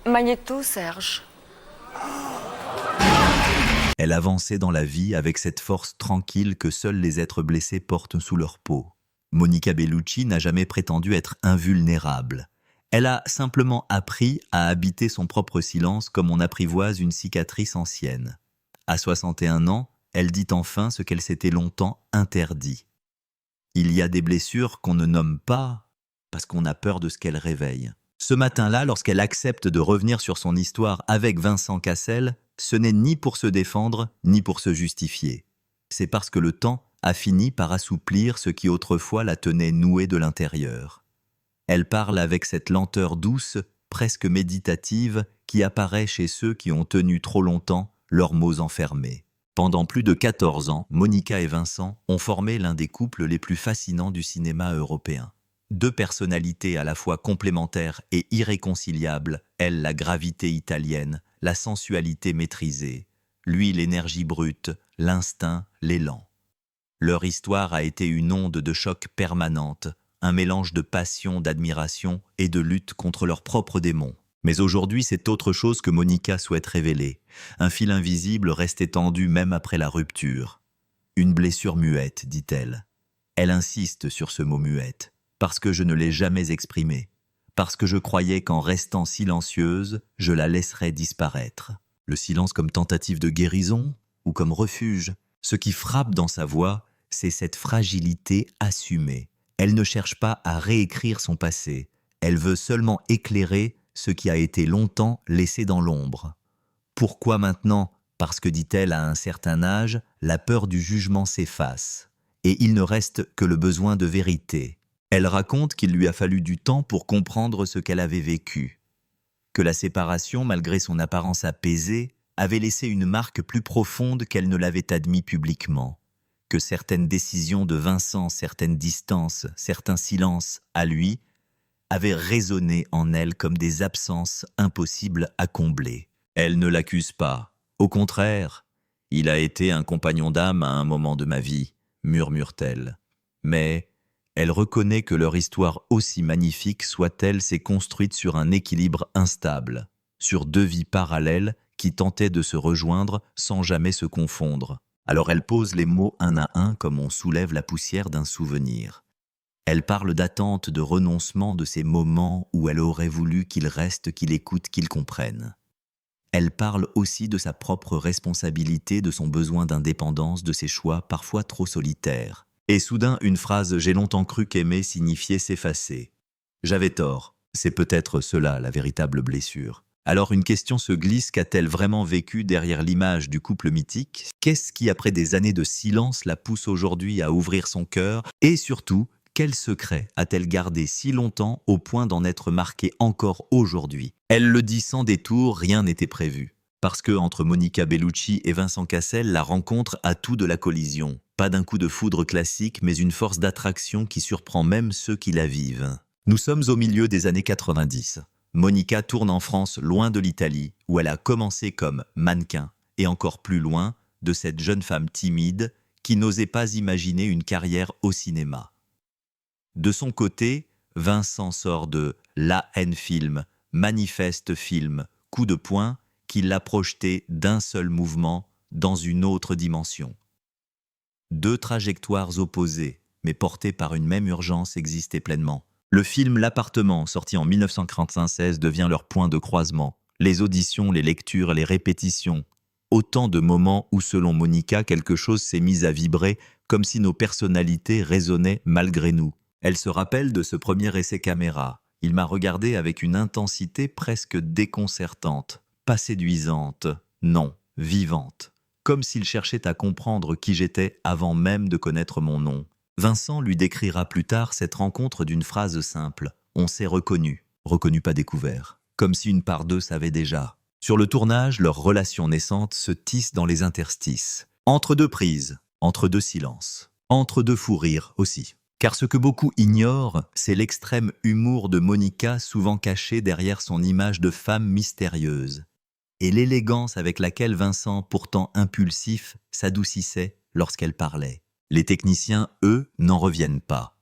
Magnéto, Serge. Elle avançait dans la vie avec cette force tranquille que seuls les êtres blessés portent sous leur peau. Monica Bellucci n'a jamais prétendu être invulnérable. Elle a simplement appris à habiter son propre silence comme on apprivoise une cicatrice ancienne. À 61 ans, elle dit enfin ce qu'elle s'était longtemps interdit. Il y a des blessures qu'on ne nomme pas parce qu'on a peur de ce qu'elles réveillent. Ce matin-là, lorsqu'elle accepte de revenir sur son histoire avec Vincent Cassel, ce n'est ni pour se défendre, ni pour se justifier. C'est parce que le temps a fini par assouplir ce qui autrefois la tenait nouée de l'intérieur. Elle parle avec cette lenteur douce, presque méditative, qui apparaît chez ceux qui ont tenu trop longtemps leurs mots enfermés. Pendant plus de 14 ans, Monica et Vincent ont formé l'un des couples les plus fascinants du cinéma européen. Deux personnalités à la fois complémentaires et irréconciliables, elle la gravité italienne, la sensualité maîtrisée, lui l'énergie brute, l'instinct, l'élan. Leur histoire a été une onde de choc permanente, un mélange de passion, d'admiration et de lutte contre leurs propres démons. Mais aujourd'hui, c'est autre chose que Monica souhaite révéler. Un fil invisible reste étendu même après la rupture. Une blessure muette, dit-elle. Elle insiste sur ce mot muette, parce que je ne l'ai jamais exprimé, parce que je croyais qu'en restant silencieuse, je la laisserais disparaître. Le silence comme tentative de guérison ou comme refuge. Ce qui frappe dans sa voix, c'est cette fragilité assumée. Elle ne cherche pas à réécrire son passé, elle veut seulement éclairer ce qui a été longtemps laissé dans l'ombre. Pourquoi maintenant ? Parce que, dit-elle à un certain âge, la peur du jugement s'efface, et il ne reste que le besoin de vérité. Elle raconte qu'il lui a fallu du temps pour comprendre ce qu'elle avait vécu, que la séparation, malgré son apparence apaisée, avait laissé une marque plus profonde qu'elle ne l'avait admis publiquement, que certaines décisions de Vincent, certaines distances, certains silences à lui, avaient résonné en elle comme des absences impossibles à combler. Elle ne l'accuse pas. Au contraire, il a été un compagnon d'âme à un moment de ma vie, murmure-t-elle. Mais elle reconnaît que leur histoire, aussi magnifique soit-elle, s'est construite sur un équilibre instable, sur deux vies parallèles qui tentaient de se rejoindre sans jamais se confondre. Alors elle pose les mots un à un comme on soulève la poussière d'un souvenir. Elle parle d'attente, de renoncement, de ces moments où elle aurait voulu qu'il reste, qu'il écoute, qu'il comprenne. Elle parle aussi de sa propre responsabilité, de son besoin d'indépendance, de ses choix parfois trop solitaires. Et soudain, une phrase « J'ai longtemps cru qu'aimer signifiait s'effacer ». J'avais tort, c'est peut-être cela la véritable blessure. Alors une question se glisse, qu'a-t-elle vraiment vécu derrière l'image du couple mythique ? Qu'est-ce qui, après des années de silence, la pousse aujourd'hui à ouvrir son cœur ? Et surtout, quel secret a-t-elle gardé si longtemps au point d'en être marquée encore aujourd'hui ? Elle le dit sans détour, rien n'était prévu. Parce que entre Monica Bellucci et Vincent Cassel, la rencontre a tout de la collision. Pas d'un coup de foudre classique, mais une force d'attraction qui surprend même ceux qui la vivent. Nous sommes au milieu des années 90. Monica tourne en France, loin de l'Italie, où elle a commencé comme mannequin, et encore plus loin de cette jeune femme timide qui n'osait pas imaginer une carrière au cinéma. De son côté, Vincent sort de La haine film, Manifeste film, Coup de poing, qui l'a projeté d'un seul mouvement dans une autre dimension. Deux trajectoires opposées, mais portées par une même urgence, existaient pleinement. Le film L'appartement, sorti en 1996, devient leur point de croisement. Les auditions, les lectures, les répétitions. Autant de moments où, selon Monica, quelque chose s'est mis à vibrer, comme si nos personnalités résonnaient malgré nous. Elle se rappelle de ce premier essai caméra. Il m'a regardé avec une intensité presque déconcertante, pas séduisante, non, vivante. Comme s'il cherchait à comprendre qui j'étais avant même de connaître mon nom. Vincent lui décrira plus tard cette rencontre d'une phrase simple. On s'est reconnu pas découvert. Comme si une part d'eux savait déjà. Sur le tournage, leur relation naissante se tisse dans les interstices. Entre deux prises, entre deux silences, entre deux fous rires aussi. Car ce que beaucoup ignorent, c'est l'extrême humour de Monica souvent caché derrière son image de femme mystérieuse. Et l'élégance avec laquelle Vincent, pourtant impulsif, s'adoucissait lorsqu'elle parlait. Les techniciens, eux, n'en reviennent pas.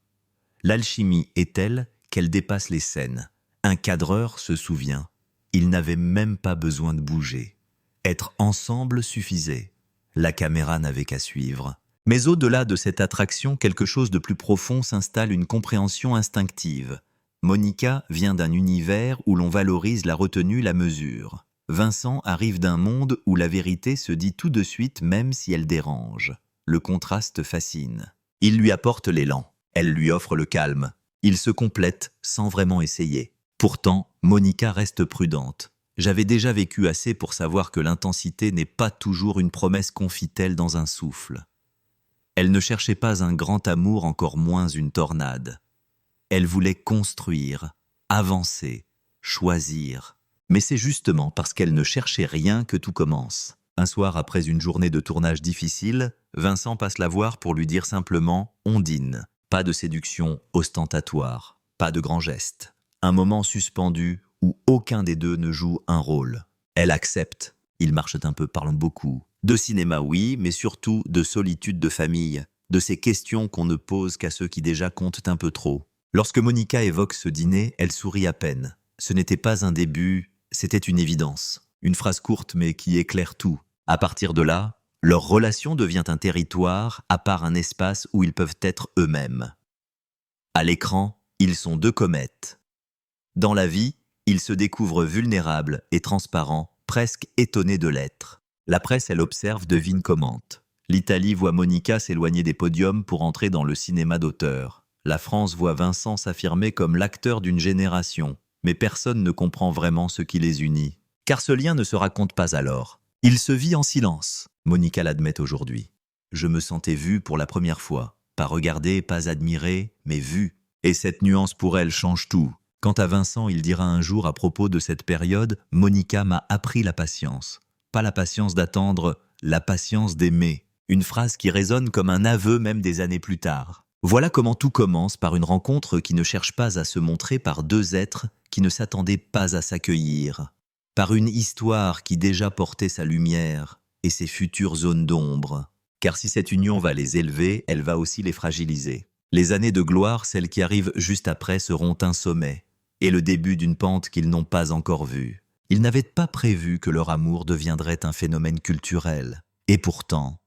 L'alchimie est telle qu'elle dépasse les scènes. Un cadreur se souvient. Ils n'avaient même pas besoin de bouger. Être ensemble suffisait. La caméra n'avait qu'à suivre. Mais au-delà de cette attraction, quelque chose de plus profond s'installe, une compréhension instinctive. Monica vient d'un univers où l'on valorise la retenue, la mesure. Vincent arrive d'un monde où la vérité se dit tout de suite même si elle dérange. Le contraste fascine. Il lui apporte l'élan. Elle lui offre le calme. Ils se complètent sans vraiment essayer. Pourtant, Monica reste prudente. J'avais déjà vécu assez pour savoir que l'intensité n'est pas toujours une promesse, confie-t-elle dans un souffle. Elle ne cherchait pas un grand amour, encore moins une tornade. Elle voulait construire, avancer, choisir. Mais c'est justement parce qu'elle ne cherchait rien que tout commence. Un soir, après une journée de tournage difficile, Vincent passe la voir pour lui dire simplement « on dîne ». Pas de séduction ostentatoire, pas de grands gestes. Un moment suspendu où aucun des deux ne joue un rôle. Elle accepte. Ils marchent un peu, parlent beaucoup. De cinéma, oui, mais surtout de solitude de famille, de ces questions qu'on ne pose qu'à ceux qui déjà comptent un peu trop. Lorsque Monica évoque ce dîner, elle sourit à peine. Ce n'était pas un début, c'était une évidence. Une phrase courte mais qui éclaire tout. À partir de là, leur relation devient un territoire, à part un espace où ils peuvent être eux-mêmes. À l'écran, ils sont deux comètes. Dans la vie, ils se découvrent vulnérables et transparents, presque étonnés de l'être. La presse, elle observe, devine, commente. L'Italie voit Monica s'éloigner des podiums pour entrer dans le cinéma d'auteur. La France voit Vincent s'affirmer comme l'acteur d'une génération. Mais personne ne comprend vraiment ce qui les unit. Car ce lien ne se raconte pas alors. Il se vit en silence. Monica l'admet aujourd'hui. Je me sentais vue pour la première fois. Pas regardée, pas admirée, mais vue. Et cette nuance pour elle change tout. Quant à Vincent, il dira un jour à propos de cette période, « Monica m'a appris la patience. Pas la patience d'attendre, la patience d'aimer. » Une phrase qui résonne comme un aveu même des années plus tard. Voilà comment tout commence, par une rencontre qui ne cherche pas à se montrer, par deux êtres qui ne s'attendaient pas à s'accueillir. Par une histoire qui déjà portait sa lumière et ses futures zones d'ombre. Car si cette union va les élever, elle va aussi les fragiliser. Les années de gloire, celles qui arrivent juste après, seront un sommet et le début d'une pente qu'ils n'ont pas encore vue. Ils n'avaient pas prévu que leur amour deviendrait un phénomène culturel. Et pourtant,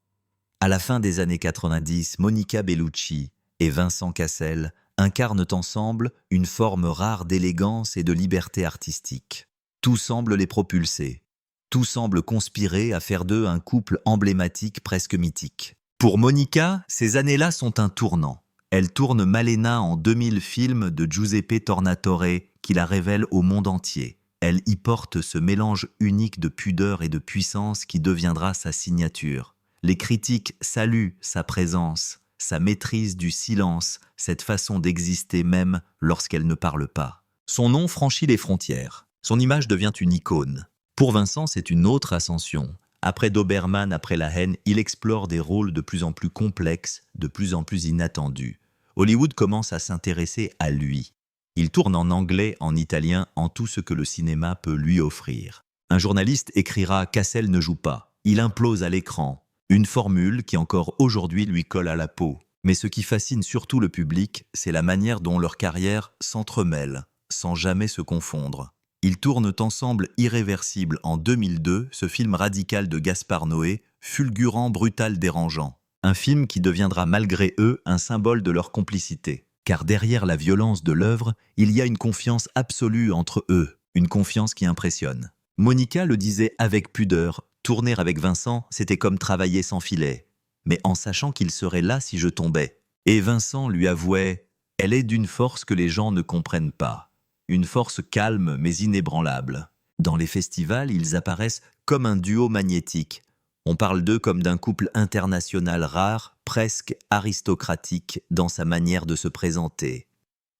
à la fin des années 90, Monica Bellucci et Vincent Cassel incarnent ensemble une forme rare d'élégance et de liberté artistique. Tout semble les propulser. Tout semble conspirer à faire d'eux un couple emblématique, presque mythique. Pour Monica, ces années-là sont un tournant. Elle tourne Malena en 2000, film de Giuseppe Tornatore qui la révèle au monde entier. Elle y porte ce mélange unique de pudeur et de puissance qui deviendra sa signature. Les critiques saluent sa présence, sa maîtrise du silence, cette façon d'exister même lorsqu'elle ne parle pas. Son nom franchit les frontières. Son image devient une icône. Pour Vincent, c'est une autre ascension. Après Doberman, après La Haine, il explore des rôles de plus en plus complexes, de plus en plus inattendus. Hollywood commence à s'intéresser à lui. Il tourne en anglais, en italien, en tout ce que le cinéma peut lui offrir. Un journaliste écrira « Cassel ne joue pas ». Il implose à l'écran. Une formule qui encore aujourd'hui lui colle à la peau. Mais ce qui fascine surtout le public, c'est la manière dont leurs carrières s'entremêlent, sans jamais se confondre. Ils tournent ensemble Irréversible en 2002, ce film radical de Gaspard Noé, fulgurant, brutal, dérangeant. Un film qui deviendra malgré eux un symbole de leur complicité. Car derrière la violence de l'œuvre, il y a une confiance absolue entre eux, une confiance qui impressionne. Monica le disait avec pudeur, tourner avec Vincent, c'était comme travailler sans filet, mais en sachant qu'il serait là si je tombais. Et Vincent lui avouait « Elle est d'une force que les gens ne comprennent pas. Une force calme mais inébranlable. Dans les festivals, ils apparaissent comme un duo magnétique. On parle d'eux comme d'un couple international rare, presque aristocratique dans sa manière de se présenter.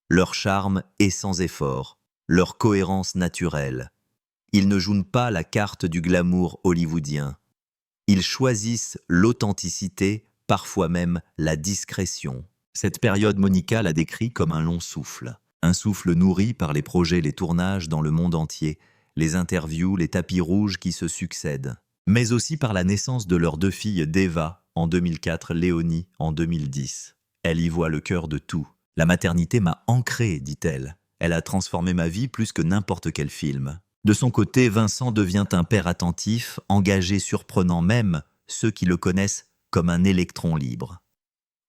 Leur charme est sans effort, leur cohérence naturelle. Ils ne jouent pas la carte du glamour hollywoodien. Ils choisissent l'authenticité, parfois même la discrétion. Cette période, Monica la décrit comme un long souffle. Un souffle nourri par les projets, les tournages dans le monde entier, les interviews, les tapis rouges qui se succèdent. Mais aussi par la naissance de leurs deux filles, d'Eva en 2004, Léonie en 2010. Elle y voit le cœur de tout. La maternité m'a ancrée, dit-elle. Elle a transformé ma vie plus que n'importe quel film. De son côté, Vincent devient un père attentif, engagé, surprenant même ceux qui le connaissent comme un électron libre.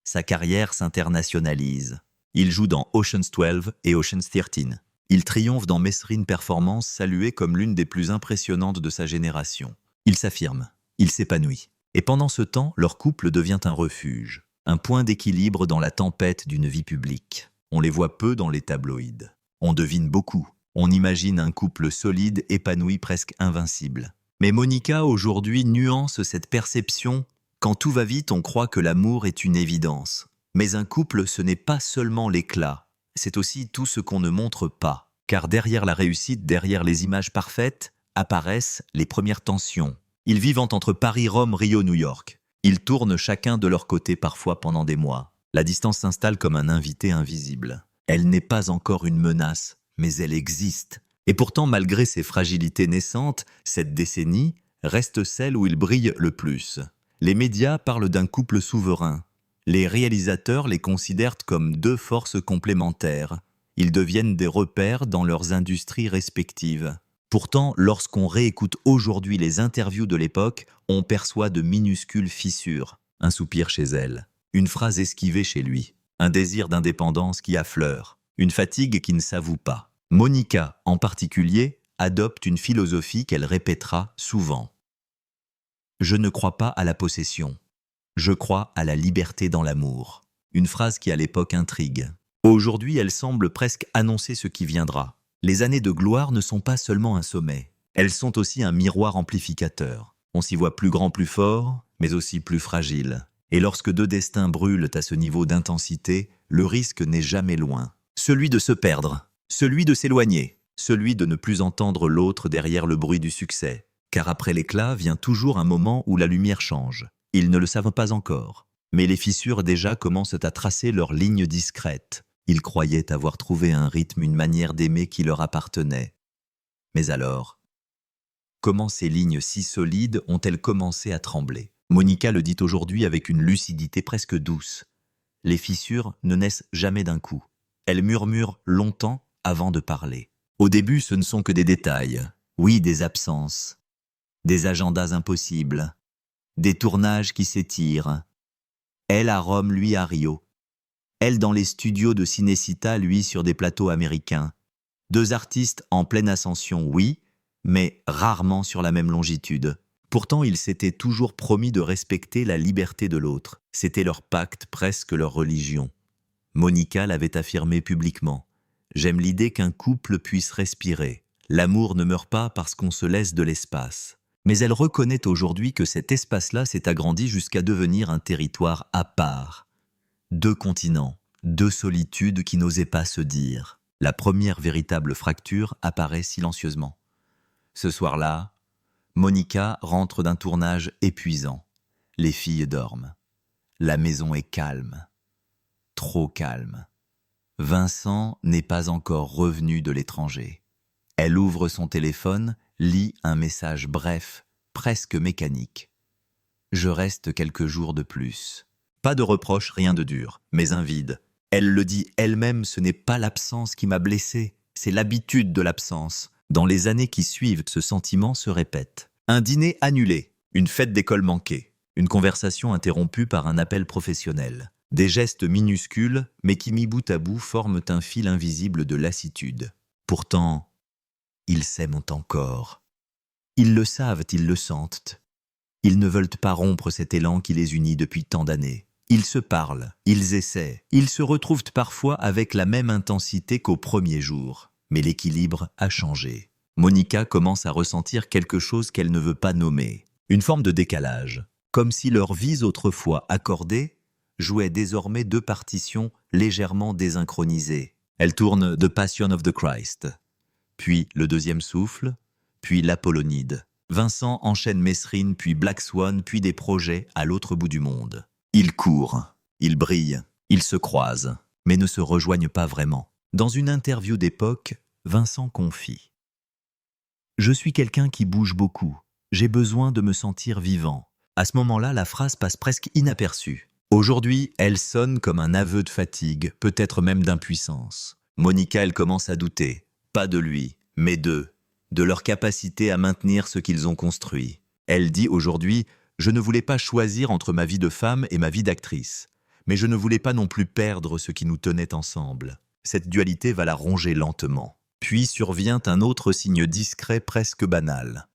Sa carrière s'internationalise. Il joue dans Ocean's 12 et Ocean's 13. Il triomphe dans Mesrine Performance, salué comme l'une des plus impressionnantes de sa génération. Il s'affirme, il s'épanouit. Et pendant ce temps, leur couple devient un refuge, un point d'équilibre dans la tempête d'une vie publique. On les voit peu dans les tabloïds. On devine beaucoup. On imagine un couple solide, épanoui, presque invincible. Mais Monica, aujourd'hui, nuance cette perception. Quand tout va vite, on croit que l'amour est une évidence. Mais un couple, ce n'est pas seulement l'éclat. C'est aussi tout ce qu'on ne montre pas. Car derrière la réussite, derrière les images parfaites, apparaissent les premières tensions. Ils vivent entre Paris, Rome, Rio, New York. Ils tournent chacun de leur côté parfois pendant des mois. La distance s'installe comme un invité invisible. Elle n'est pas encore une menace, mais elle existe. Et pourtant, malgré ses fragilités naissantes, cette décennie reste celle où il brille le plus. Les médias parlent d'un couple souverain. Les réalisateurs les considèrent comme deux forces complémentaires. Ils deviennent des repères dans leurs industries respectives. Pourtant, lorsqu'on réécoute aujourd'hui les interviews de l'époque, on perçoit de minuscules fissures. Un soupir chez elle, une phrase esquivée chez lui, un désir d'indépendance qui affleure, une fatigue qui ne s'avoue pas. Monica, en particulier, adopte une philosophie qu'elle répétera souvent. Je ne crois pas à la possession. Je crois à la liberté dans l'amour. Une phrase qui à l'époque intrigue. Aujourd'hui, elle semble presque annoncer ce qui viendra. Les années de gloire ne sont pas seulement un sommet. Elles sont aussi un miroir amplificateur. On s'y voit plus grand, plus fort, mais aussi plus fragile. Et lorsque deux destins brûlent à ce niveau d'intensité, le risque n'est jamais loin. Celui de se perdre, celui de s'éloigner, celui de ne plus entendre l'autre derrière le bruit du succès. Car après l'éclat vient toujours un moment où la lumière change. Ils ne le savent pas encore. Mais les fissures déjà commencent à tracer leurs lignes discrètes. Ils croyaient avoir trouvé un rythme, une manière d'aimer qui leur appartenait. Mais alors, comment ces lignes si solides ont-elles commencé à trembler? Monica le dit aujourd'hui avec une lucidité presque douce. Les fissures ne naissent jamais d'un coup. Elles murmurent longtemps avant de parler. Au début, ce ne sont que des détails. Oui, des absences. Des agendas impossibles, des tournages qui s'étirent. Elle à Rome, lui à Rio. Elle dans les studios de Cinecittà, lui sur des plateaux américains. Deux artistes en pleine ascension, oui, mais rarement sur la même longitude. Pourtant, ils s'étaient toujours promis de respecter la liberté de l'autre. C'était leur pacte, presque leur religion. Monica l'avait affirmé publiquement. J'aime l'idée qu'un couple puisse respirer. L'amour ne meurt pas parce qu'on se laisse de l'espace. Mais elle reconnaît aujourd'hui que cet espace-là s'est agrandi jusqu'à devenir un territoire à part. Deux continents, deux solitudes qui n'osaient pas se dire. La première véritable fracture apparaît silencieusement. Ce soir-là, Monica rentre d'un tournage épuisant. Les filles dorment. La maison est calme. Trop calme. Vincent n'est pas encore revenu de l'étranger. Elle ouvre son téléphone, lit un message bref, presque mécanique. Je reste quelques jours de plus. Pas de reproche, rien de dur, mais un vide. Elle le dit elle-même, ce n'est pas l'absence qui m'a blessée, c'est l'habitude de l'absence. Dans les années qui suivent, ce sentiment se répète. Un dîner annulé, une fête d'école manquée, une conversation interrompue par un appel professionnel. Des gestes minuscules, mais qui mis bout à bout forment un fil invisible de lassitude. Pourtant, ils s'aiment encore. Ils le savent, ils le sentent. Ils ne veulent pas rompre cet élan qui les unit depuis tant d'années. Ils se parlent, ils essaient, ils se retrouvent parfois avec la même intensité qu'au premier jour. Mais l'équilibre a changé. Monica commence à ressentir quelque chose qu'elle ne veut pas nommer. Une forme de décalage. Comme si leurs vies autrefois accordées jouaient désormais deux partitions légèrement désynchronisées. Elle tourne The Passion of the Christ. Puis le deuxième souffle, puis l'Apollonide. Vincent enchaîne Mesrine, puis Black Swan, puis des projets à l'autre bout du monde. Ils courent, ils brillent, ils se croisent, mais ne se rejoignent pas vraiment. Dans une interview d'époque, Vincent confie « Je suis quelqu'un qui bouge beaucoup. J'ai besoin de me sentir vivant. » À ce moment-là, la phrase passe presque inaperçue. Aujourd'hui, elle sonne comme un aveu de fatigue, peut-être même d'impuissance. Monica, elle commence à douter. Pas de lui, mais d'eux. de leur capacité à maintenir ce qu'ils ont construit. Elle dit aujourd'hui « Je ne voulais pas choisir entre ma vie de femme et ma vie d'actrice, mais je ne voulais pas non plus perdre ce qui nous tenait ensemble. » Cette dualité va la ronger lentement. Puis survient un autre signe discret presque banal.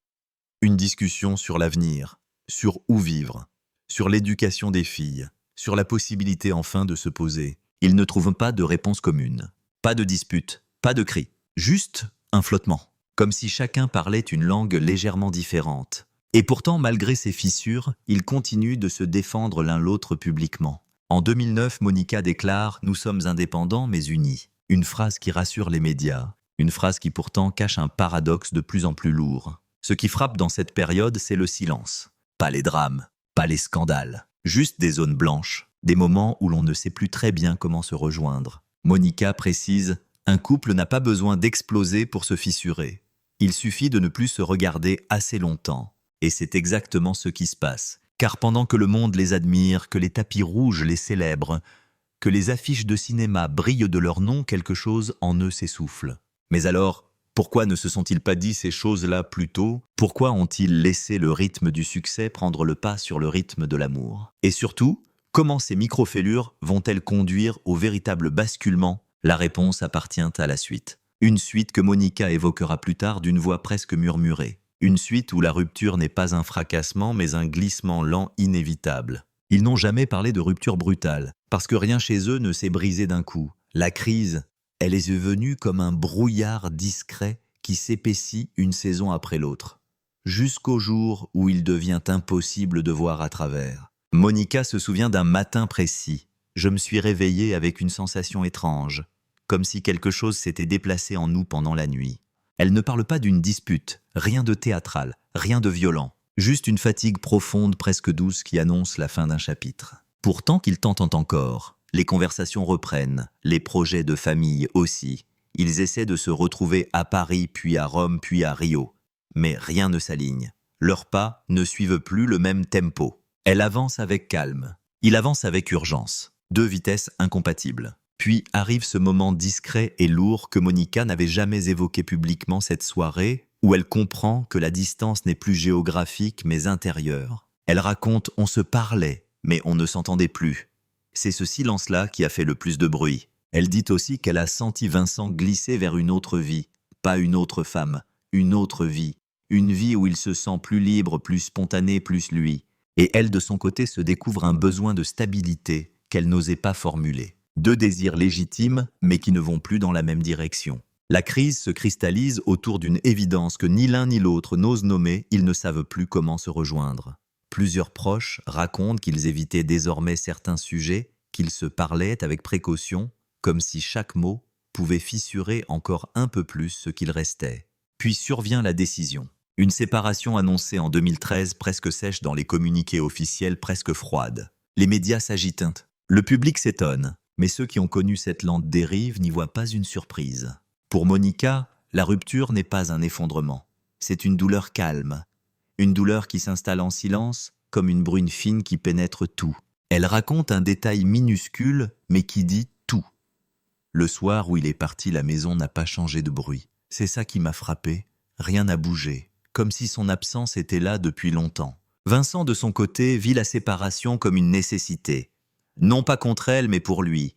Une discussion sur l'avenir, sur où vivre, sur l'éducation des filles, sur la possibilité enfin de se poser. Ils ne trouvent pas de réponse commune. Pas de dispute, pas de cri. Juste un flottement. Comme si chacun parlait une langue légèrement différente. Et pourtant, malgré ces fissures, ils continuent de se défendre l'un l'autre publiquement. En 2009, Monica déclare « Nous sommes indépendants mais unis ». Une phrase qui rassure les médias. Une phrase qui pourtant cache un paradoxe de plus en plus lourd. Ce qui frappe dans cette période, c'est le silence. Pas les drames, pas les scandales. Juste des zones blanches, des moments où l'on ne sait plus très bien comment se rejoindre. Monica précise « Un couple n'a pas besoin d'exploser pour se fissurer. Il suffit de ne plus se regarder assez longtemps. » Et c'est exactement ce qui se passe. Car pendant que le monde les admire, que les tapis rouges les célèbrent, que les affiches de cinéma brillent de leur nom, quelque chose en eux s'essouffle. Mais alors, pourquoi ne se sont-ils pas dit ces choses-là plus tôt? Pourquoi ont-ils laissé le rythme du succès prendre le pas sur le rythme de l'amour? Et surtout, comment ces microfêlures vont-elles conduire au véritable basculement? La réponse appartient à la suite. Une suite que Monica évoquera plus tard d'une voix presque murmurée. Une suite où la rupture n'est pas un fracassement, mais un glissement lent inévitable. Ils n'ont jamais parlé de rupture brutale, parce que rien chez eux ne s'est brisé d'un coup. La crise, elle est venue comme un brouillard discret qui s'épaissit une saison après l'autre, jusqu'au jour où il devient impossible de voir à travers. Monica se souvient d'un matin précis. Je me suis réveillée avec une sensation étrange, comme si quelque chose s'était déplacé en nous pendant la nuit. Elle ne parle pas d'une dispute, rien de théâtral, rien de violent, juste une fatigue profonde, presque douce, qui annonce la fin d'un chapitre. Pourtant qu'ils tentent encore, les conversations reprennent, les projets de famille aussi. Ils essaient de se retrouver à Paris, puis à Rome, puis à Rio. Mais rien ne s'aligne. Leurs pas ne suivent plus le même tempo. Elle avance avec calme, il avance avec urgence. Deux vitesses incompatibles. Puis arrive ce moment discret et lourd que Monica n'avait jamais évoqué publiquement cette soirée, où elle comprend que la distance n'est plus géographique mais intérieure. Elle raconte « on se parlait, mais on ne s'entendait plus ». C'est ce silence-là qui a fait le plus de bruit. Elle dit aussi qu'elle a senti Vincent glisser vers une autre vie, pas une autre femme, une autre vie. Une vie où il se sent plus libre, plus spontané, plus lui. Et elle, de son côté, se découvre un besoin de stabilité qu'elle n'osait pas formuler. Deux désirs légitimes, mais qui ne vont plus dans la même direction. La crise se cristallise autour d'une évidence que ni l'un ni l'autre n'osent nommer, ils ne savent plus comment se rejoindre. Plusieurs proches racontent qu'ils évitaient désormais certains sujets, qu'ils se parlaient avec précaution, comme si chaque mot pouvait fissurer encore un peu plus ce qu'il restait. Puis survient la décision. Une séparation annoncée en 2013, presque sèche dans les communiqués officiels, presque froide. Les médias s'agitent. Le public s'étonne. Mais ceux qui ont connu cette lente dérive n'y voient pas une surprise. Pour Monica, la rupture n'est pas un effondrement. C'est une douleur calme. Une douleur qui s'installe en silence, comme une bruine fine qui pénètre tout. Elle raconte un détail minuscule, mais qui dit tout. Le soir où il est parti, la maison n'a pas changé de bruit. C'est ça qui m'a frappé. Rien n'a bougé. Comme si son absence était là depuis longtemps. Vincent, de son côté, vit la séparation comme une nécessité. Non pas contre elle, mais pour lui.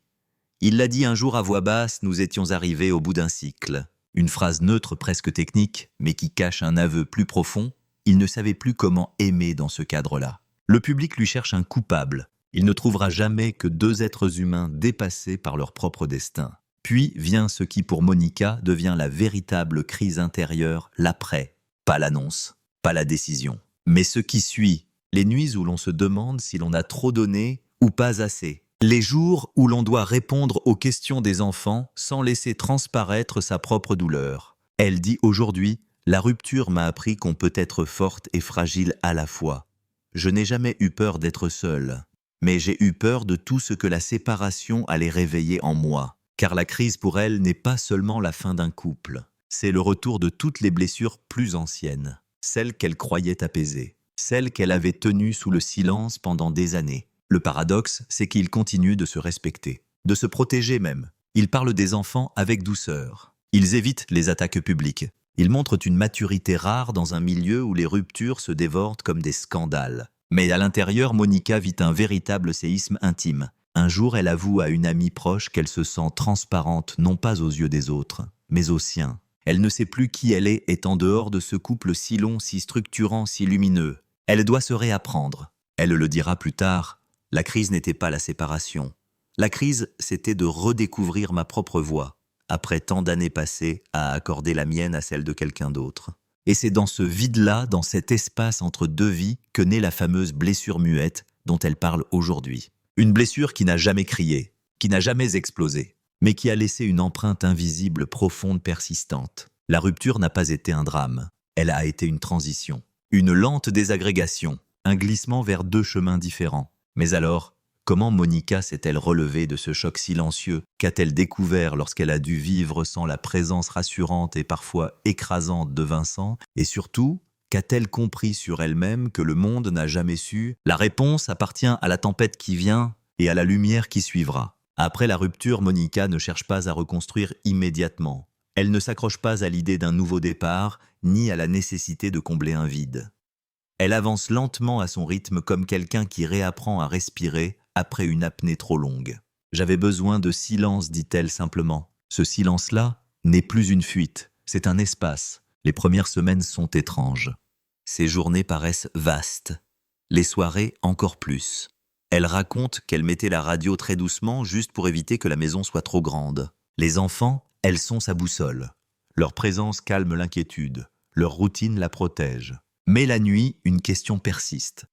Il l'a dit un jour à voix basse, nous étions arrivés au bout d'un cycle. Une phrase neutre, presque technique, mais qui cache un aveu plus profond. Il ne savait plus comment aimer dans ce cadre-là. Le public lui cherche un coupable. Il ne trouvera jamais que deux êtres humains dépassés par leur propre destin. Puis vient ce qui, pour Monica, devient la véritable crise intérieure, l'après. Pas l'annonce, pas la décision. Mais ce qui suit, les nuits où l'on se demande si l'on a trop donné ou pas assez. Les jours où l'on doit répondre aux questions des enfants sans laisser transparaître sa propre douleur. Elle dit aujourd'hui, la rupture m'a appris qu'on peut être forte et fragile à la fois. Je n'ai jamais eu peur d'être seule, mais j'ai eu peur de tout ce que la séparation allait réveiller en moi. Car la crise pour elle n'est pas seulement la fin d'un couple, c'est le retour de toutes les blessures plus anciennes, celles qu'elle croyait apaisées, celles qu'elle avait tenues sous le silence pendant des années. Le paradoxe, c'est qu'ils continuent de se respecter, de se protéger même. Ils parlent des enfants avec douceur. Ils évitent les attaques publiques. Ils montrent une maturité rare dans un milieu où les ruptures se dévorent comme des scandales. Mais à l'intérieur, Monica vit un véritable séisme intime. Un jour, elle avoue à une amie proche qu'elle se sent transparente non pas aux yeux des autres, mais aux siens. Elle ne sait plus qui elle est en dehors de ce couple si long, si structurant, si lumineux. Elle doit se réapprendre. Elle le dira plus tard, la crise n'était pas la séparation. La crise, c'était de redécouvrir ma propre voix, après tant d'années passées à accorder la mienne à celle de quelqu'un d'autre. Et c'est dans ce vide-là, dans cet espace entre deux vies, que naît la fameuse blessure muette dont elle parle aujourd'hui. Une blessure qui n'a jamais crié, qui n'a jamais explosé, mais qui a laissé une empreinte invisible, profonde, persistante. La rupture n'a pas été un drame, elle a été une transition, une lente désagrégation, un glissement vers deux chemins différents. Mais alors, comment Monica s'est-elle relevée de ce choc silencieux? Qu'a-t-elle découvert lorsqu'elle a dû vivre sans la présence rassurante et parfois écrasante de Vincent? Et surtout, qu'a-t-elle compris sur elle-même que le monde n'a jamais su? La réponse appartient à la tempête qui vient et à la lumière qui suivra. Après la rupture, Monica ne cherche pas à reconstruire immédiatement. Elle ne s'accroche pas à l'idée d'un nouveau départ, ni à la nécessité de combler un vide. Elle avance lentement à son rythme comme quelqu'un qui réapprend à respirer après une apnée trop longue. « J'avais besoin de silence », dit-elle simplement. Ce silence-là n'est plus une fuite, c'est un espace. Les premières semaines sont étranges. Ces journées paraissent vastes. Les soirées encore plus. Elle raconte qu'elle mettait la radio très doucement juste pour éviter que la maison soit trop grande. Les enfants, elles sont sa boussole. Leur présence calme l'inquiétude. Leur routine la protège. Mais la nuit, une question persiste.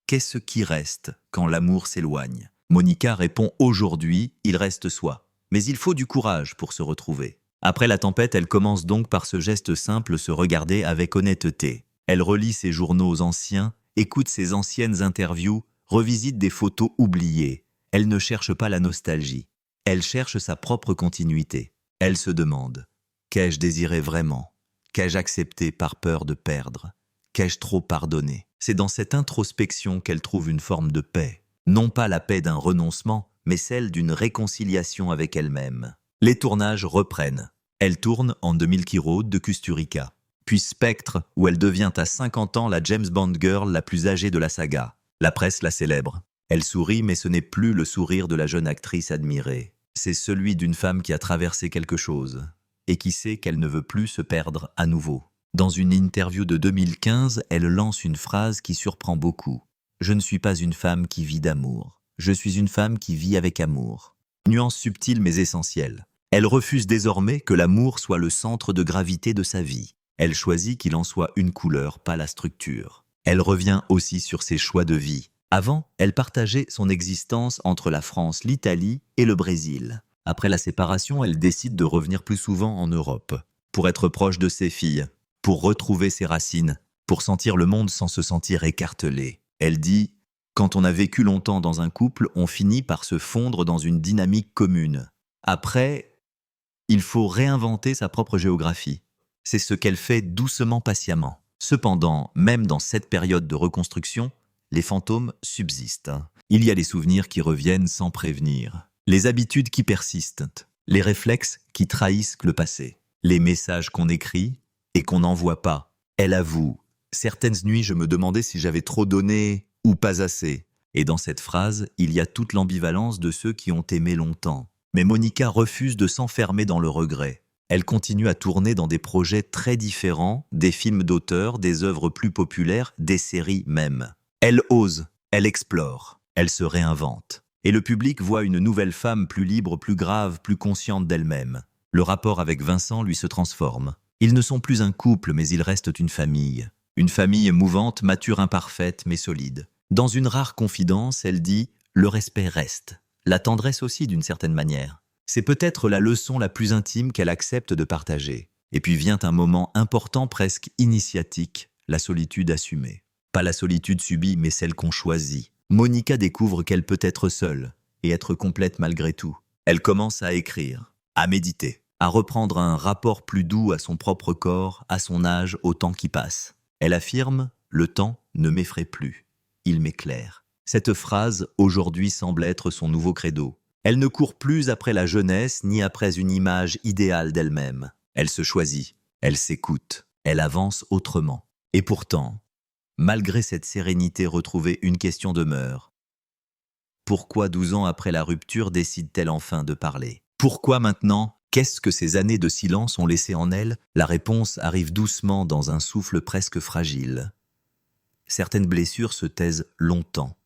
Qu'est-ce qui reste quand l'amour s'éloigne? Monica répond aujourd'hui, il reste soi. Mais il faut du courage pour se retrouver. Après la tempête, elle commence donc par ce geste simple, se regarder avec honnêteté. Elle relit ses journaux anciens, écoute ses anciennes interviews, revisite des photos oubliées. Elle ne cherche pas la nostalgie. Elle cherche sa propre continuité. Elle se demande « Qu'ai-je désiré vraiment? Qu'ai-je accepté par peur de perdre? Qu'ai-je trop pardonné ?» C'est dans cette introspection qu'elle trouve une forme de paix. Non pas la paix d'un renoncement, mais celle d'une réconciliation avec elle-même. Les tournages reprennent. Elle tourne en 2000 Road de Kusturica. Puis Spectre, où elle devient à 50 ans la James Bond girl la plus âgée de la saga. La presse la célèbre. Elle sourit, mais ce n'est plus le sourire de la jeune actrice admirée. C'est celui d'une femme qui a traversé quelque chose et qui sait qu'elle ne veut plus se perdre à nouveau. Dans une interview de 2015, elle lance une phrase qui surprend beaucoup. « Je ne suis pas une femme qui vit d'amour. Je suis une femme qui vit avec amour. » Nuance subtile mais essentielle. Elle refuse désormais que l'amour soit le centre de gravité de sa vie. Elle choisit qu'il en soit une couleur, pas la structure. Elle revient aussi sur ses choix de vie. Avant, elle partageait son existence entre la France, l'Italie et le Brésil. Après la séparation, elle décide de revenir plus souvent en Europe, pour être proche de ses filles, pour retrouver ses racines, pour sentir le monde sans se sentir écartelée. Elle dit « Quand on a vécu longtemps dans un couple, on finit par se fondre dans une dynamique commune. Après, il faut réinventer sa propre géographie. » C'est ce qu'elle fait doucement, patiemment. Cependant, même dans cette période de reconstruction, les fantômes subsistent. Il y a les souvenirs qui reviennent sans prévenir, les habitudes qui persistent, les réflexes qui trahissent le passé, les messages qu'on écrit et qu'on n'envoie pas. Elle avoue « Certaines nuits, je me demandais si j'avais trop donné ou pas assez. » Et dans cette phrase, il y a toute l'ambivalence de ceux qui ont aimé longtemps. Mais Monica refuse de s'enfermer dans le regret. Elle continue à tourner dans des projets très différents, des films d'auteur, des œuvres plus populaires, des séries même. Elle ose, elle explore, elle se réinvente. Et le public voit une nouvelle femme plus libre, plus grave, plus consciente d'elle-même. Le rapport avec Vincent lui se transforme. Ils ne sont plus un couple, mais ils restent une famille. Une famille mouvante, mature, imparfaite, mais solide. Dans une rare confidence, elle dit « Le respect reste ». La tendresse aussi d'une certaine manière. C'est peut-être la leçon la plus intime qu'elle accepte de partager. Et puis vient un moment important, presque initiatique, la solitude assumée. Pas la solitude subie, mais celle qu'on choisit. Monica découvre qu'elle peut être seule et être complète malgré tout. Elle commence à écrire, à méditer, à reprendre un rapport plus doux à son propre corps, à son âge, au temps qui passe. Elle affirme « Le temps ne m'effraie plus, il m'éclaire ». Cette phrase, aujourd'hui, semble être son nouveau credo. Elle ne court plus après la jeunesse ni après une image idéale d'elle-même. Elle se choisit. Elle s'écoute, elle avance autrement. Et pourtant, malgré cette sérénité retrouvée, une question demeure. Pourquoi 12 ans après la rupture décide-t-elle enfin de parler? Pourquoi maintenant? Qu'est-ce que ces années de silence ont laissé en elle? La réponse arrive doucement dans un souffle presque fragile. Certaines blessures se taisent longtemps.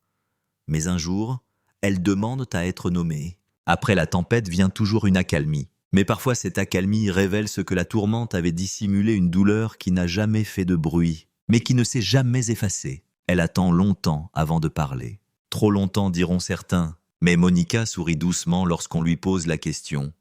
Mais un jour, elles demandent à être nommées. Après la tempête vient toujours une accalmie. Mais parfois cette accalmie révèle ce que la tourmente avait dissimulé, une douleur qui n'a jamais fait de bruit, mais qui ne s'est jamais effacée. Elle attend longtemps avant de parler. Trop longtemps, diront certains. Mais Monica sourit doucement lorsqu'on lui pose la question.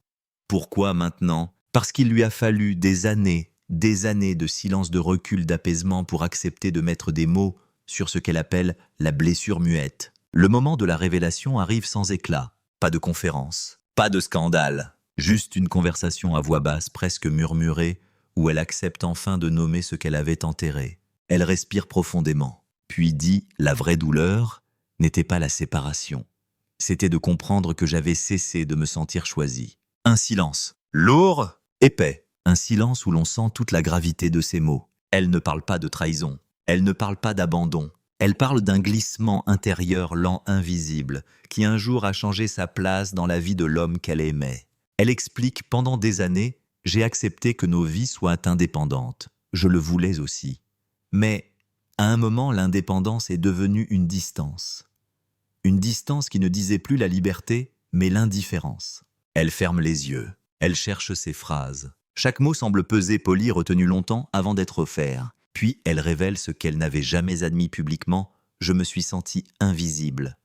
Pourquoi maintenant? Parce qu'il lui a fallu des années de silence, de recul, d'apaisement pour accepter de mettre des mots sur ce qu'elle appelle la blessure muette. Le moment de la révélation arrive sans éclat. Pas de conférence, pas de scandale. Juste une conversation à voix basse, presque murmurée, où elle accepte enfin de nommer ce qu'elle avait enterré. Elle respire profondément, puis dit « La vraie douleur n'était pas la séparation. C'était de comprendre que j'avais cessé de me sentir choisie. » Un silence, lourd, épais. Un silence où l'on sent toute la gravité de ses mots. Elle ne parle pas de trahison, elle ne parle pas d'abandon. Elle parle d'un glissement intérieur lent, invisible, qui un jour a changé sa place dans la vie de l'homme qu'elle aimait. Elle explique, pendant des années, j'ai accepté que nos vies soient indépendantes. Je le voulais aussi. Mais, à un moment, l'indépendance est devenue une distance. Une distance qui ne disait plus la liberté, mais l'indifférence. Elle ferme les yeux. Elle cherche ses phrases. Chaque mot semble peser, poli, retenu longtemps avant d'être offert. Puis elle révèle ce qu'elle n'avait jamais admis publiquement. Je me suis sentie invisible,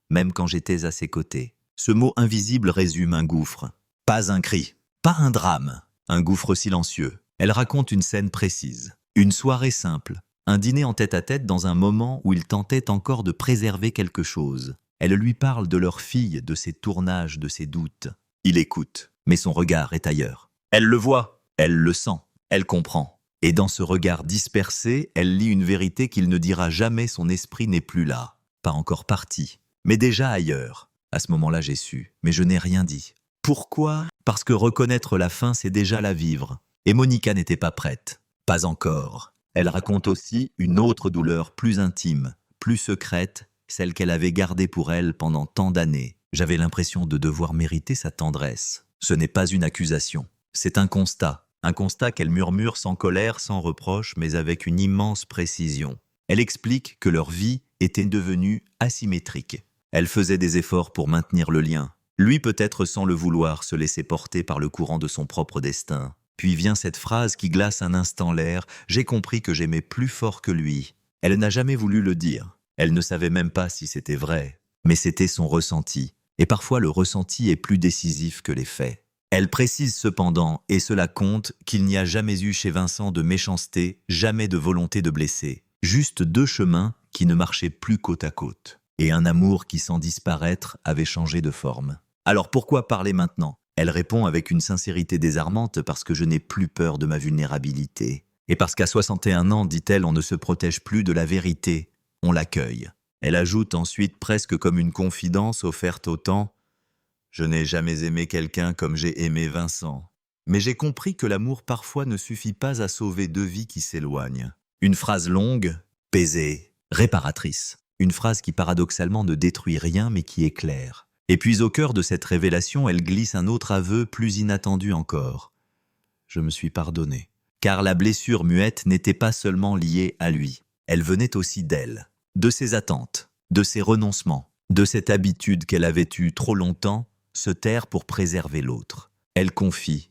même quand j'étais à ses côtés. Ce mot invisible résume un gouffre. Pas un cri, pas un drame, un gouffre silencieux. Elle raconte une scène précise. Une soirée simple, un dîner en tête-à-tête dans un moment où il tentait encore de préserver quelque chose. Elle lui parle de leur fille, de ses tournages, de ses doutes. Il écoute, mais son regard est ailleurs. Elle le voit, elle le sent, elle comprend. Et dans ce regard dispersé, elle lit une vérité qu'il ne dira jamais, son esprit n'est plus là. Pas encore parti, mais déjà ailleurs. À ce moment-là, j'ai su, mais je n'ai rien dit. Pourquoi? Parce que reconnaître la fin, c'est déjà la vivre. Et Monica n'était pas prête. Pas encore. Elle raconte aussi une autre douleur plus intime, plus secrète, celle qu'elle avait gardée pour elle pendant tant d'années. J'avais l'impression de devoir mériter sa tendresse. Ce n'est pas une accusation, c'est un constat. Un constat qu'elle murmure sans colère, sans reproche, mais avec une immense précision. Elle explique que leur vie était devenue asymétrique. Elle faisait des efforts pour maintenir le lien. Lui, peut-être sans le vouloir, se laissait porter par le courant de son propre destin. Puis vient cette phrase qui glace un instant l'air. J'ai compris que j'aimais plus fort que lui. Elle n'a jamais voulu le dire. Elle ne savait même pas si c'était vrai. Mais c'était son ressenti. Et parfois le ressenti est plus décisif que les faits. Elle précise cependant, et cela compte, qu'il n'y a jamais eu chez Vincent de méchanceté, jamais de volonté de blesser. Juste deux chemins qui ne marchaient plus côte à côte. Et un amour qui, sans disparaître, avait changé de forme. Alors pourquoi parler maintenant? Elle répond avec une sincérité désarmante, parce que je n'ai plus peur de ma vulnérabilité. Et parce qu'à 61 ans, dit-elle, on ne se protège plus de la vérité, on l'accueille. Elle ajoute ensuite, presque comme une confidence offerte au temps, « Je n'ai jamais aimé quelqu'un comme j'ai aimé Vincent. Mais j'ai compris que l'amour parfois ne suffit pas à sauver deux vies qui s'éloignent. » Une phrase longue, paisée, réparatrice. Une phrase qui paradoxalement ne détruit rien mais qui éclaire. Et puis au cœur de cette révélation, elle glisse un autre aveu plus inattendu encore. « Je me suis pardonné. » Car la blessure muette n'était pas seulement liée à lui. Elle venait aussi d'elle, de ses attentes, de ses renoncements, de cette habitude qu'elle avait eue trop longtemps, se taire pour préserver l'autre. Elle confie.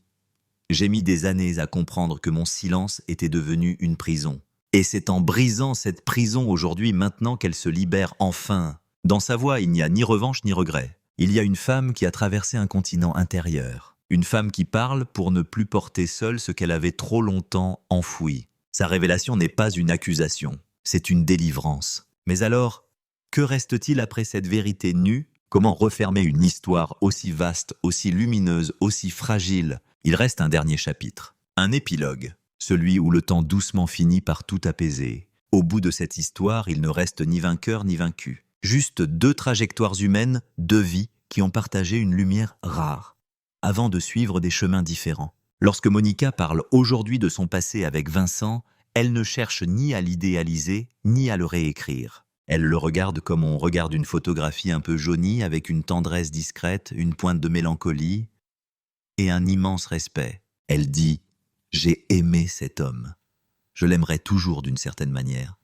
J'ai mis des années à comprendre que mon silence était devenu une prison. Et c'est en brisant cette prison aujourd'hui, maintenant qu'elle se libère enfin. Dans sa voix, il n'y a ni revanche ni regret. Il y a une femme qui a traversé un continent intérieur. Une femme qui parle pour ne plus porter seule ce qu'elle avait trop longtemps enfoui. Sa révélation n'est pas une accusation, c'est une délivrance. Mais alors, que reste-t-il après cette vérité nue? Comment refermer une histoire aussi vaste, aussi lumineuse, aussi fragile? Il reste un dernier chapitre, un épilogue, celui où le temps doucement finit par tout apaiser. Au bout de cette histoire, il ne reste ni vainqueur ni vaincu. Juste deux trajectoires humaines, deux vies qui ont partagé une lumière rare, avant de suivre des chemins différents. Lorsque Monica parle aujourd'hui de son passé avec Vincent, elle ne cherche ni à l'idéaliser, ni à le réécrire. Elle le regarde comme on regarde une photographie un peu jaunie, avec une tendresse discrète, une pointe de mélancolie et un immense respect. Elle dit « J'ai aimé cet homme. Je l'aimerai toujours d'une certaine manière.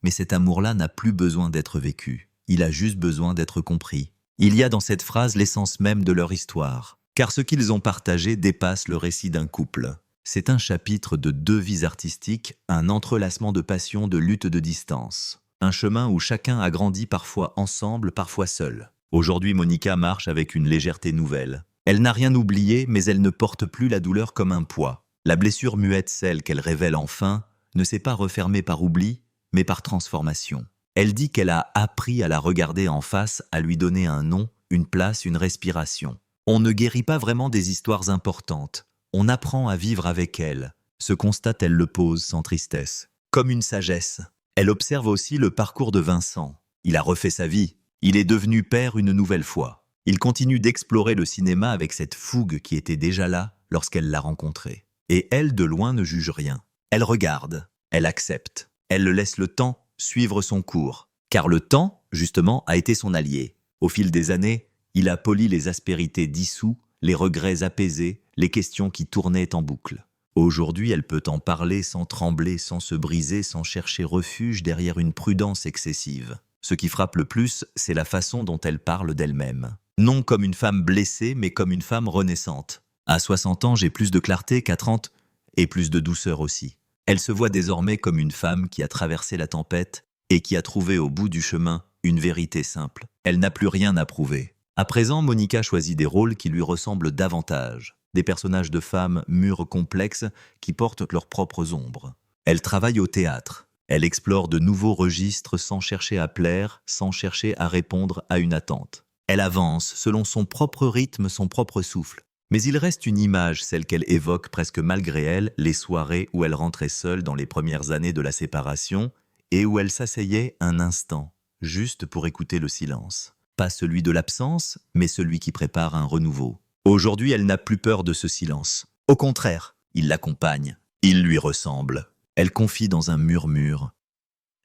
Mais cet amour-là n'a plus besoin d'être vécu. Il a juste besoin d'être compris. » Il y a dans cette phrase l'essence même de leur histoire, car ce qu'ils ont partagé dépasse le récit d'un couple. C'est un chapitre de deux vies artistiques, un entrelacement de passions, de lutte de distance. Un chemin où chacun a grandi parfois ensemble, parfois seul. Aujourd'hui, Monica marche avec une légèreté nouvelle. Elle n'a rien oublié, mais elle ne porte plus la douleur comme un poids. La blessure muette, celle qu'elle révèle enfin, ne s'est pas refermée par oubli, mais par transformation. Elle dit qu'elle a appris à la regarder en face, à lui donner un nom, une place, une respiration. On ne guérit pas vraiment des histoires importantes. On apprend à vivre avec elles. Ce constat, elle le pose sans tristesse, comme une sagesse. Elle observe aussi le parcours de Vincent. Il a refait sa vie. Il est devenu père une nouvelle fois. Il continue d'explorer le cinéma avec cette fougue qui était déjà là lorsqu'elle l'a rencontré. Et elle, de loin, ne juge rien. Elle regarde, elle accepte. Elle le laisse le temps suivre son cours. Car le temps, justement, a été son allié. Au fil des années, il a poli les aspérités dissous, les regrets apaisés, les questions qui tournaient en boucle. Aujourd'hui, elle peut en parler sans trembler, sans se briser, sans chercher refuge derrière une prudence excessive. Ce qui frappe le plus, c'est la façon dont elle parle d'elle-même. Non comme une femme blessée, mais comme une femme renaissante. À 60 ans, j'ai plus de clarté qu'à 30, et plus de douceur aussi. Elle se voit désormais comme une femme qui a traversé la tempête et qui a trouvé au bout du chemin une vérité simple. Elle n'a plus rien à prouver. À présent, Monica choisit des rôles qui lui ressemblent davantage. Des personnages de femmes mûres complexes qui portent leurs propres ombres. Elle travaille au théâtre. Elle explore de nouveaux registres sans chercher à plaire, sans chercher à répondre à une attente. Elle avance selon son propre rythme, son propre souffle. Mais il reste une image, celle qu'elle évoque presque malgré elle, les soirées où elle rentrait seule dans les premières années de la séparation et où elle s'asseyait un instant, juste pour écouter le silence. Pas celui de l'absence, mais celui qui prépare un renouveau. Aujourd'hui, elle n'a plus peur de ce silence. Au contraire, il l'accompagne, il lui ressemble. Elle confie dans un murmure.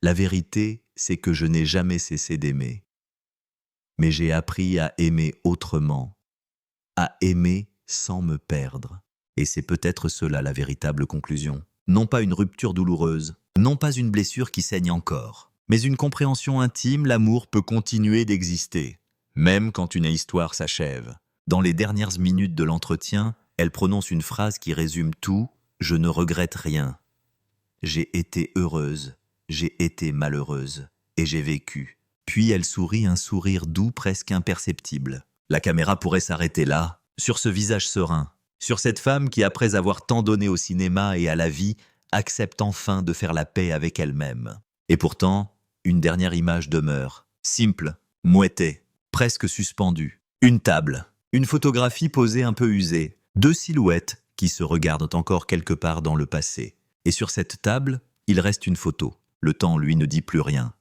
La vérité, c'est que je n'ai jamais cessé d'aimer. Mais j'ai appris à aimer autrement, à aimer sans me perdre. Et c'est peut-être cela la véritable conclusion. Non pas une rupture douloureuse, non pas une blessure qui saigne encore, mais une compréhension intime, l'amour peut continuer d'exister, même quand une histoire s'achève. Dans les dernières minutes de l'entretien, elle prononce une phrase qui résume tout « Je ne regrette rien. J'ai été heureuse, j'ai été malheureuse, et j'ai vécu. » Puis elle sourit un sourire doux, presque imperceptible. La caméra pourrait s'arrêter là, sur ce visage serein, sur cette femme qui, après avoir tant donné au cinéma et à la vie, accepte enfin de faire la paix avec elle-même. Et pourtant, une dernière image demeure, simple, mouettée, presque suspendue. Une table, une photographie posée un peu usée, deux silhouettes qui se regardent encore quelque part dans le passé. Et sur cette table, il reste une photo. Le temps, lui, ne dit plus rien.